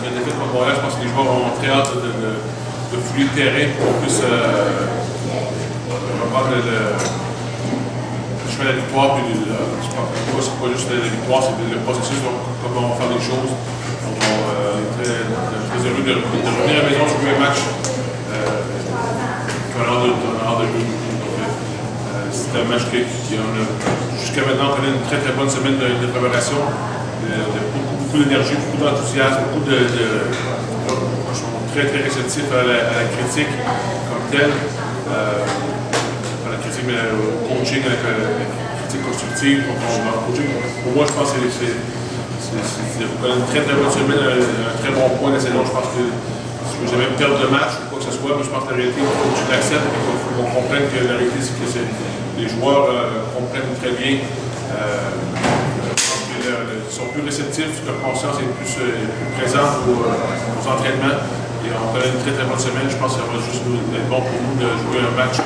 la défaite contre Montréal, je pense que les joueurs ont très hâte de fouiller le terrain pour qu'on puisse reprendre le chemin de la victoire. Puis je pense que c'est pas juste la victoire, c'est le processus, donc, comment on va faire les choses. Donc, on est très heureux de revenir à la maison, jouer un match qu'on a hâte de jouer. C'est un match qui jusqu'à maintenant, on connaît une très bonne semaine de préparation. Beaucoup d'énergie, beaucoup d'enthousiasme, beaucoup très réceptif à la critique comme telle, à la critique, mais au coaching, à la critique constructive. Pour moi, je pense que c'est une très bonne semaine, un très bon point de la saison. Je pense que si je veux jamais perdre de match ou quoi que ce soit, mais je pense que la réalité, il faut que tu l'acceptes et qu'il faut qu'on comprenne que la réalité, c'est que les joueurs comprennent très bien. Ils sont plus réceptifs, leur conscience est plus présente aux entraînements. Et on connaît une très bonne semaine. Je pense que ça va juste être bon pour nous de jouer un match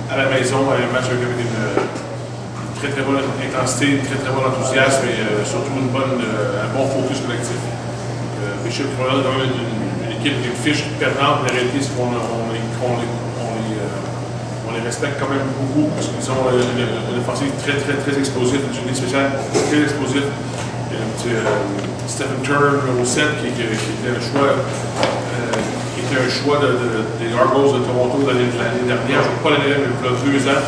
à la maison, un match avec une très bonne intensité, une très bon enthousiasme et surtout un bon focus collectif. Bishop Royal est quand même une équipe qui fiche perdante. La réalité, c'est qu'on les respecte quand même beaucoup parce qu'ils ont une offensive très explosive, une unité spéciale très explosive. Il y a un petit Stephen Turner, numéro 7, qui était un choix des Argos de Toronto l'année dernière. Je ne sais pas l'année dernière, mais il y a 2 ans.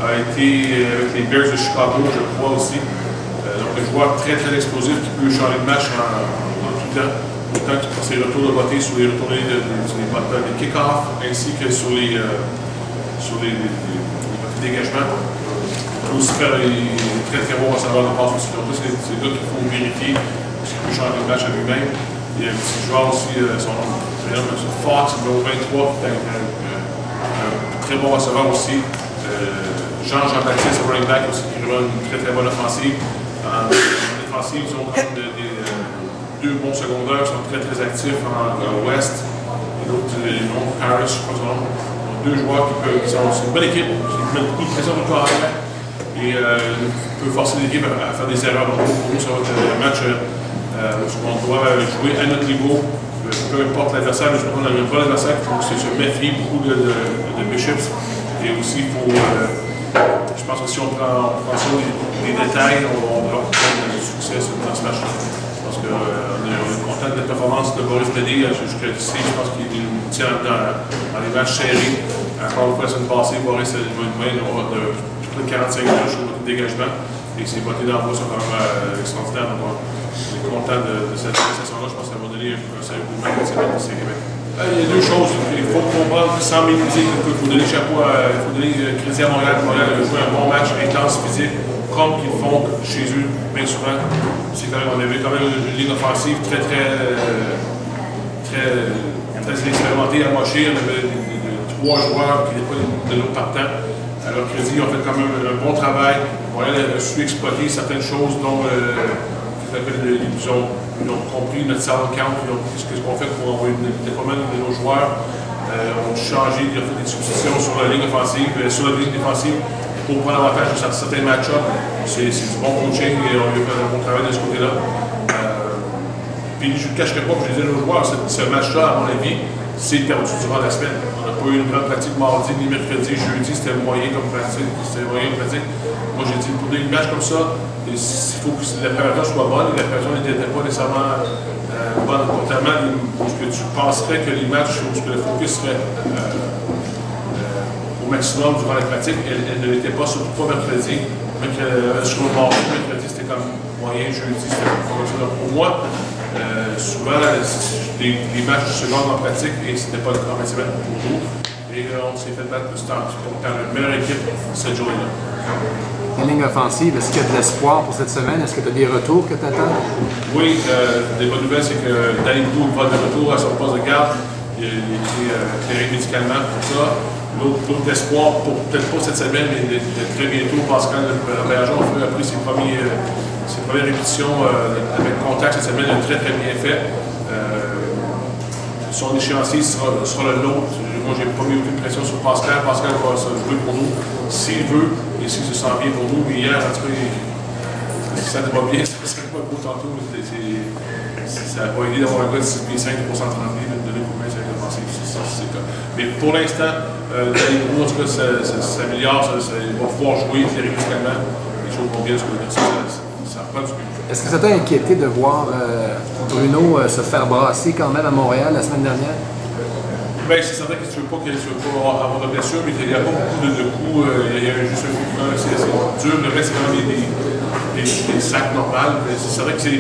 A été avec les Bears de Chicago, je crois aussi. Donc un joueur très explosif qui peut changer de match en tout temps. Autant que pour ses retours de beauté sur les retournées des kick-offs ainsi que sur les dégagements. Il peut aussi faire très bon à savoir de passe aussi. Donc, c'est des gars qu'il faut vérifier parce qu'il peut changer de match à lui-même. Il y a un petit joueur aussi, son nom, Fox, numéro 23, qui est un très bon receveur aussi. Jean-Baptiste, running back aussi, qui a une très bonne offensive. En défensive, ils ont quand même 2 bons secondaires qui sont très actifs en Ouest. Et l'autre, Harris, je crois son nom. 2 joueurs qui sont une bonne équipe, qui mettent beaucoup de pression sur le corps et peut forcer l'équipe à faire des erreurs. Donc, pour nous, ça va être un match où on doit jouer à notre niveau, peu importe l'adversaire, mais on a un bon adversaire, il faut se méfier beaucoup de Bishops. Et aussi, je pense que si on prend ça des détails, on va obtenir du succès dans ce match. Parce qu'on est content de la performance de Boris Bédé jusqu'à ici. Je pense qu'il tient dans les matchs serrés. Encore une fois, la semaine passée, Boris a une moyenne de plus de 45 minutes sur le dégagement. Et ses boîtiers d'envoi sont quand même extraordinaires. Donc, on est content de cette prestation-là. Je pense que ça va donner un sérieux coup de main à cette Québec. Il y a 2 choses. Il faut comprendre, sans minimiser, il faut donner chapeau il faut donner crédit à Montréal. Montréal a joué un bon match intense physique, comme qu'ils font chez eux bien souvent. On avait quand même une ligne offensive très expérimentée à mocher. On avait 3 joueurs qui n'étaient pas de l'autre partant. Alors, crédit, ils ont fait quand même un bon travail. Montréal a su exploiter certaines choses dont ils ont compris notre salon count, ce qu'on fait pour envoyer pas mal de nos joueurs. On a changé, ils ont fait des substitutions sur la ligne offensive, sur la ligne défensive pour prendre avantage de certains match-ups. C'est du bon coaching et on a fait un bon travail de ce côté-là. Puis je ne cacherai pas que je disais aux joueurs, ce match-là, à mon avis, c'est perdu durant la semaine. On n'a pas eu une grande pratique mardi, ni mercredi, jeudi, c'était moyen comme pratique. Moi, j'ai dit, pour des matchs comme ça, il faut que la préparation soit bonne, et la préparation n'était pas nécessairement bonne. Notamment, parce que tu penserais que les matchs, où le focus serait au maximum durant la pratique, elle ne l'était pas, surtout pas mercredi. Mercredi, c'était comme moyen, jeudi, c'était comme ça. Donc, pour moi, souvent, les matchs se gagnent en pratique et ce n'était pas le cas en semaine pour nous. Et on s'est fait battre pour faire une meilleure équipe cette journée-là. La ligne offensive, est-ce qu'il y a de l'espoir pour cette semaine? Est-ce que tu as des retours que tu attends? Oui, des bonnes nouvelles, c'est que Danny Blue va de retour à son poste de garde. Il a été éclairé médicalement pour ça. L'autre espoir, peut-être pas cette semaine, mais très bientôt, Pascal Bergeron a pris ses premières répétitions avec contact cette semaine, il a très bien fait. Son échéancier sera le nôtre. Moi, j'ai pas mis aucune pression sur Pascal. Pascal va se jouer pour nous s'il veut et s'il se sent bien pour nous. Mais hier, en tout cas, ça ne va bien, ça ne serait pas beau tantôt. ça va aider d'avoir un gars de 6 pieds 5 pour 130 livres, de donner coup de main sur la défensive. C'est ça. Mais pour l'instant, dans les gros, en tout cas, ça s'améliore, il va pouvoir jouer théoriquement. Les choses vont bien, ça reprend du but. Est-ce que ça t'a inquiété de voir Bruno se faire brasser quand même à Montréal la semaine dernière? Bien, c'est certain que tu ne veux pas avoir de blessure, mais il n'y a pas beaucoup de coups. Il y a juste un coup de main, c'est assez dur. Le reste, c'est vraiment des sacs normales. C'est certain que c'est.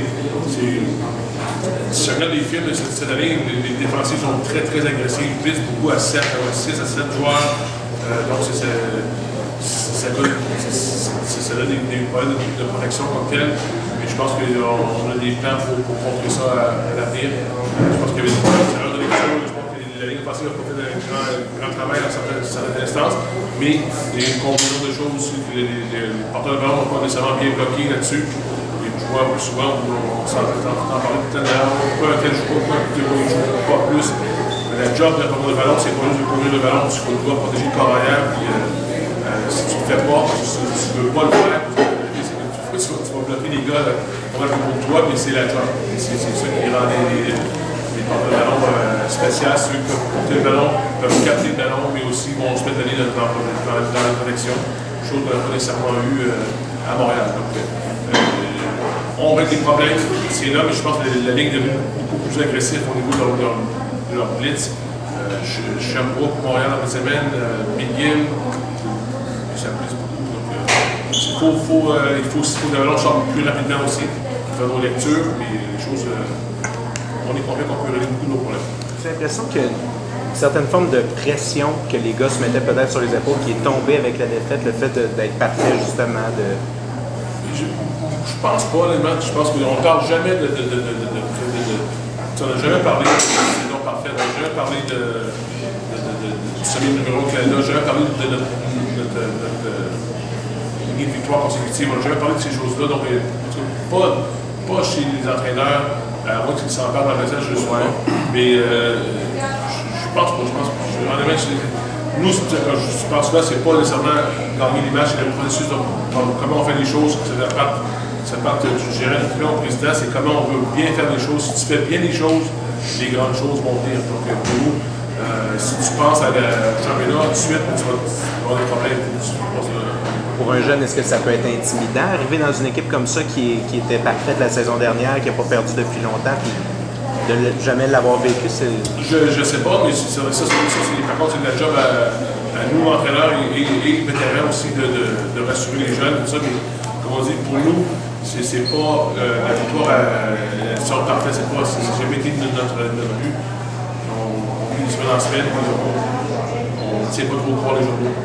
Si je regarde les films de cette année, les défensifs sont très, très agressifs. Ils visent beaucoup à 6 à 7 joueurs. Donc, ça donne des problèmes de protection comme tel. Mais je pense qu'on a des plans pour contrer ça à l'avenir. Je pense qu'il y avait des erreurs de lecture. Je pense que la Ligue offensive a fait un grand travail à certaines instances. Mais il y a une combinaison de choses aussi. Les porteurs de ballon n'ont pas nécessairement bien bloqué là-dessus. Plus souvent, on s'en parlait tout à l'heure, pourquoi tel joue pas, tel ne joue pas plus. Mais le job d'un porteur de ballon, c'est pas juste de courir le ballon, il faut devoir protéger le corps arrière. Puis, si tu ne le fais pas, si tu ne veux pas le faire, tu vas bloquer les gars, on va le pour toi, mais c'est la job. C'est ça qui rend les porteurs de ballon spéciaux, ceux qui peuvent porter le ballon, peuvent capter le ballon, mais aussi vont se mettre dans la protection, chose qu'on n'a pas nécessairement eu à Montréal. Donc, on règle des problèmes, c'est là, mais je pense que la ligne est devenue beaucoup plus agressive au niveau de leur blitz. Sherbrooke, Montréal dans la semaine, McGill, ça blitz beaucoup. Donc, il faut que le ballon sorte plus rapidement aussi, faire nos lectures, mais les choses, on est convaincu qu'on peut régler beaucoup de nos problèmes. J'ai l'impression qu'il y a une certaine forme de pression que les gars se mettaient peut-être sur les épaules qui est tombée avec la défaite, le fait d'être parfait justement de. Je pense pas, honnêtement. Je pense qu'on ne parle jamais de. On n'a jamais parlé de saison parfaite. On n'a jamais parlé de semi-numéro au Canada. On n'a jamais parlé de notre ligne de victoire consécutive. On n'a jamais parlé de ces choses-là. Donc, pas chez les entraîneurs, à moins qu'ils s'en parlent dans le message, je sais pas. Mais je pense pas. Honnêtement, nous, je pense que là, c'est pas nécessairement gagner les matchs, c'est le processus de comment on fait les choses. Ça part du gérant du club au président, c'est comment on veut bien faire les choses. Si tu fais bien les choses, les grandes choses vont venir. Donc, pour nous, si tu penses à la championnat, tout de suite, tu vas avoir des problèmes. Pour un jeune, est-ce que ça peut être intimidant? Arriver dans une équipe comme ça qui était parfaite la saison dernière, qui n'a pas perdu depuis longtemps, puis de jamais l'avoir vécu, c'est. Je sais pas, mais c'est vrai, par contre, c'est le job à nous, entraîneurs et vétérans aussi, de rassurer les jeunes, tout ça. Mais comme on dit, pour nous, c'est pas la victoire à sorte parfaite, c'est jamais été notre but. On vit une semaine en semaine, on ne tient pas trop croire les journaux.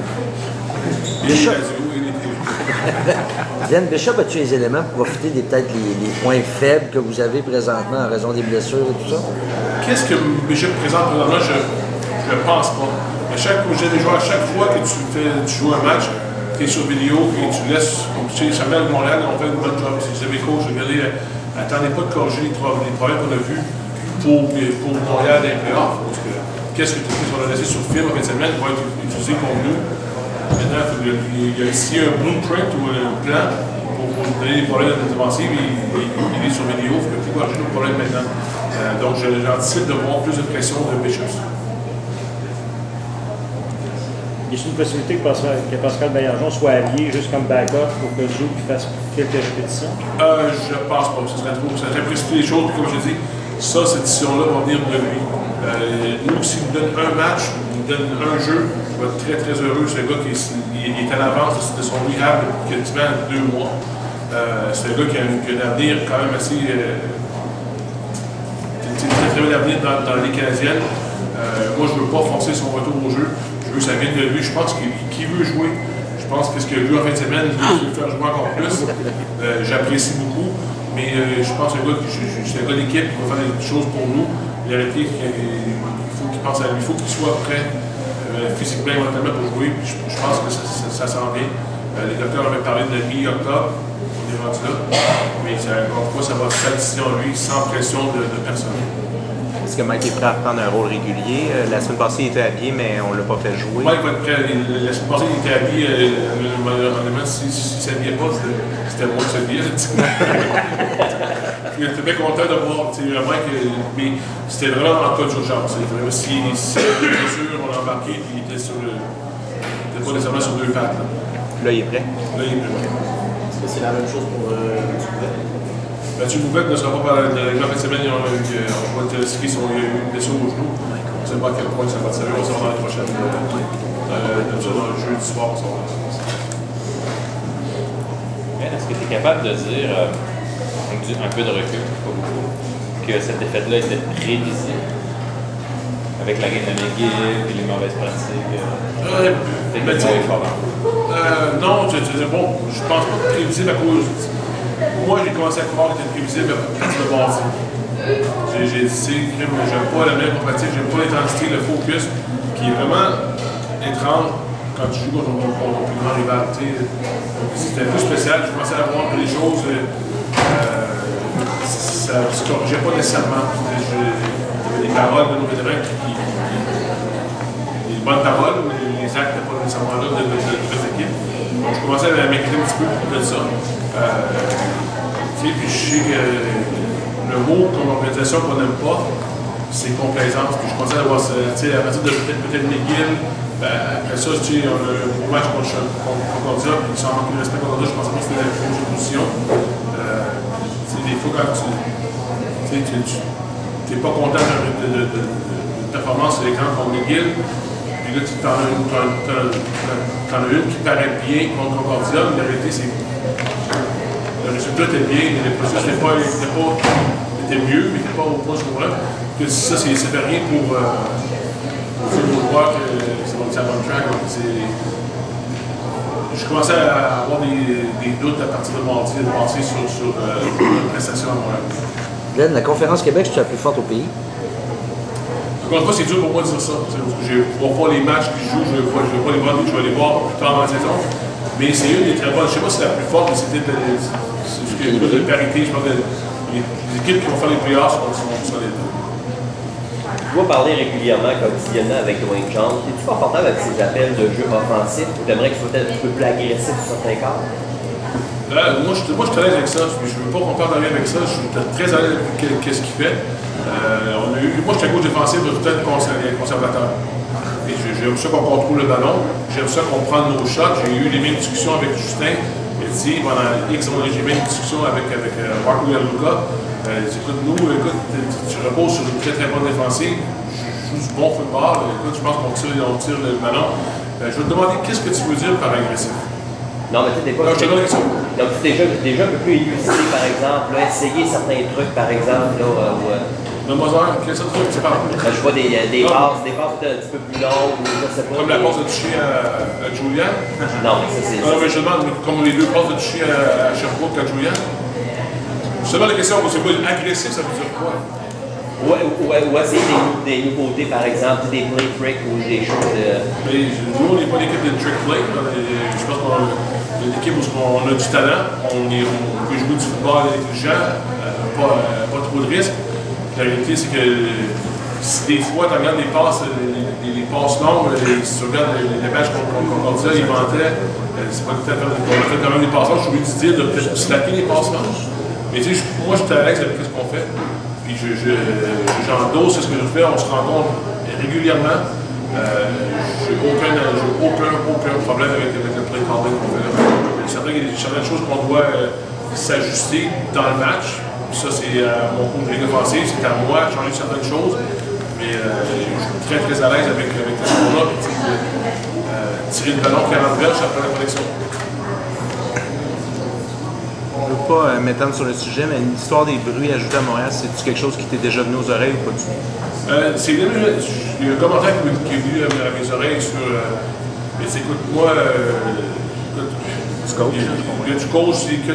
Glenn Bishop, as-tu les éléments pour profiter peut-être les points faibles que vous avez présentement en raison des blessures et tout ça? Qu'est-ce que Bishop présente présentement? Je ne pense pas. J'ai des joueurs, à chaque fois que tu joues un match, tu es sur vidéo et tu laisses, comme tu sais, Samuel de Montréal, on fait une bonne job. Si vous avez coach, attendez pas de corriger les problèmes qu'on a vus pour Montréal et playoffs. Parce que qu'est-ce que tu fais sur le laisser sur le film en fin de semaine va être utilisé contre nous. Maintenant, s'il y a un blueprint ou un plan pour donner des problèmes de défensive, il est sur vidéo, il ne faut plus corriger nos problèmes maintenant. Donc, j'anticipe de voir plus de pression de Bishops. Y a-t-il une possibilité que Pascal Baillargeon soit allié juste comme backup pour que Zou fasse quelques répétitions? Je pense pas. Ça serait précipiter les choses. Puis comme je dis, cette décision-là va venir de lui. Nous, s'il nous donne un match, il nous donne un jeu, je vais être très très heureux. C'est un gars qui est à l'avance de son rehab depuis quasiment 2 mois. C'est un gars qui a un avenir quand même assez. Très bel avenir dans la Ligue canadienne. Moi, je ne veux pas forcer son retour au jeu. Je veux que ça vienne de lui. Je pense qu'il veut jouer. Je pense que ce qu'il a vu en fin de semaine, il veut faire jouer encore plus. J'apprécie beaucoup. Mais je pense que c'est un gars d'équipe qui va faire des choses pour nous. Il faut qu'il pense à lui. Il faut qu'il soit prêt physiquement et mentalement pour jouer. Puis je pense que ça s'en vient. Les docteurs avaient parlé de mi-octobre. On est rendu là. Mais encore une fois, ça va se faire en lui sans pression de personne. Est-ce que Mike est prêt à prendre un rôle régulier? La semaine passée, il était habillé, mais on ne l'a pas fait jouer. Mike va être prêt. La semaine passée, il était habillé. Honnêtement, s'il ne s'habillait pas, c'était moi qui s'habillais. j'étais bien content de voir, tu sais, vraiment que. Mais c'était vraiment en cas d'urgence. Si bien sûr, on l'a embarqué, puis il était sur le. Il était pas nécessairement sur 2 pattes. Là, il est prêt. Là, il est prêt. Est-ce que c'est la même chose pour Dubois? Mathieu Bouvette ne sera pas par la fin de semaine. On va te skier il a eu une blessure au genou. On ne sait pas à quel point ça va te servir. On sera dans la prochaine. Dans le jeudi soir, on sera. Est-ce que tu es capable de dire, avec un peu de recul, pas beaucoup, que cette défaite-là était prévisible? Avec la game de McGill et les mauvaises pratiques? Non, bon, je pense pas que prévisible à cause. Moi, j'ai commencé à croire qu'il était prévisible quand il a bâti. J'ai dit, j'aime pas la même pratique, j'aime pas l'intensité, le focus, qui est vraiment étrange quand tu joues contre ton plus grand rival. C'était plus spécial, je commençais à voir que les choses, ça ne se corrigeait pas nécessairement. Il y avait des paroles de nos vétérans des bonnes paroles, mais les actes n'étaient pas nécessairement là de notre équipe. Donc je commençais à m'inquiéter un petit peu de ça. Puis je sais que le mot comme organisation qu'on n'aime pas, c'est complaisance. Puis je commençais à voir ça, à partir de peut-être McGill, après ça, on a un gros match contre Concordia, puis sans manquer de respect contre Concordia, je pensais que c'était la fausse position. Des fois, quand tu n'es pas content de performance sur l'écran contre McGill, puis là, tu en as une qui paraît bien contre Concordia, mais la réalité, c'est que le résultat était bien, mais le processus était mieux, mais n'était pas au point ce moment-là. Ça, c'est rien pour voir que c'est bon track. Je commençais à avoir des doutes à partir de mardi, de passer sur la prestation à Montréal. Glenn, la conférence Québec, c'est la plus forte au pays? Encore une fois, c'est dur pour moi de dire ça. Je ne vois pas les matchs qui jouent, je ne vais pas les voir, je vais les voir plus tard dans la saison. Mais c'est une des très bonnes. Je ne sais pas si c'est la plus forte, mais c'était de parité. Je pense que les équipes qui vont faire les playoffs sont solides. Tu dois parler régulièrement, quotidiennement avec Dwayne Jones. Es-tu confortable avec ces appels de jeu offensif ou tu aimerais qu'il soit un peu plus agressif sur certains cas? Moi, je suis à l'aise avec ça. Je ne veux pas qu'on parle de rien avec ça. Je suis très à l'aise avec ce qu'il fait. Moi, je suis un coach défensif, de tout être conservateur. J'aime ça qu'on contrôle le ballon. J'aime ça qu'on prenne nos shots. J'ai eu les mêmes discussions avec Justin. Il dit, pendant X mois, j'ai eu les mêmes discussions avec Marco Gianluca. Écoute, tu reposes sur une très très bonne défensive. Je joue du bon football. Écoute, je pense qu'on tire le ballon. Je vais te demander, qu'est-ce que tu veux dire par agressif? Non, mais tu sais, des fois. Je te donne une question. Donc, déjà un peu plus élucidé, par exemple, là, essayer certains trucs, par exemple, là, Donne-moi quel est truc tu parles? je vois des passes un petit peu plus longues, ou je sais pas. Comme la passe de toucher à Julian? Non, mais ça, c'est. Non, mais je demande, comme les deux passes de toucher à Sherbrooke à Julian? Seulement la question, c'est quoi? Agressif, ça veut dire quoi? Ou essayer des nouveautés, par exemple, des play tricks ou des choses. Mais nous, on n'est pas l'équipe de trick play. Je pense qu'on est une équipe où on a du talent, on peut jouer du football intelligent, pas trop de risques. La réalité, c'est que si des fois, tu regardes les passes longues, si tu regardes les matchs qu'on Concordia, ils vantaient, c'est pas tout à fait. On a fait quand même des passes longues, je suis obligé de dire de peut-être slacker les passes longues. Mais tu sais, moi, je suis à l'aise avec ce qu'on fait. Puis j'endosse ce que je fais, on se rencontre régulièrement. J'ai aucun problème avec le play calling qu'on fait là. Il y a certaines choses qu'on doit s'ajuster dans le match. Ça, c'est mon coach de ligue offensive, c'est à moi de changer certaines choses. Mais je suis très très à l'aise avec ce qu'on a. Tirer le ballon 40 verges après la connexion. On ne veut pas m'étendre sur le sujet, mais l'histoire des bruits ajoutés à Montréal, c'est-tu quelque chose qui t'est déjà venu aux oreilles ou pas du tout? C'est venu, il y a un commentaire qui est venu à mes oreilles sur. Mais écoute, moi, il y a du coach, c'est que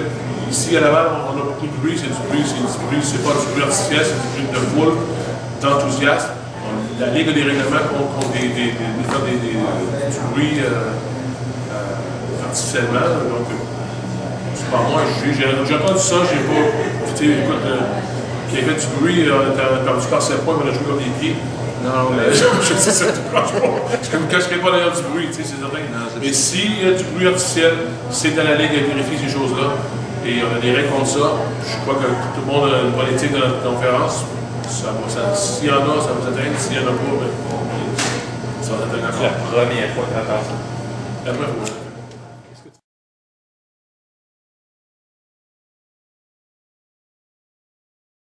ici à Laval, on a beaucoup de bruit, c'est pas du bruit artificiel, c'est du bruit de foule, d'enthousiasme. La Ligue a des règlements contre du bruit artificiellement. Donc, c'est pas moi, j'ai entendu ça, j'ai pas. Écoute, qui a fait du bruit, t'as entendu par ses points, on a joué comme des pieds. Non, mais. Je sais ça, je me cacherai pas derrière du bruit, c'est certain. Mais s'il y a du bruit artificiel, c'est à la Ligue à vérifier ces choses-là. Et on a des règles contre ça. Je crois que tout le monde a une bonne éthique dans notre conférence. S'il y en a, ça vous atteint. S'il n'y en a pas, ben, ça va atteindre encore. C'est la première fois que tu entends ça. La première fois.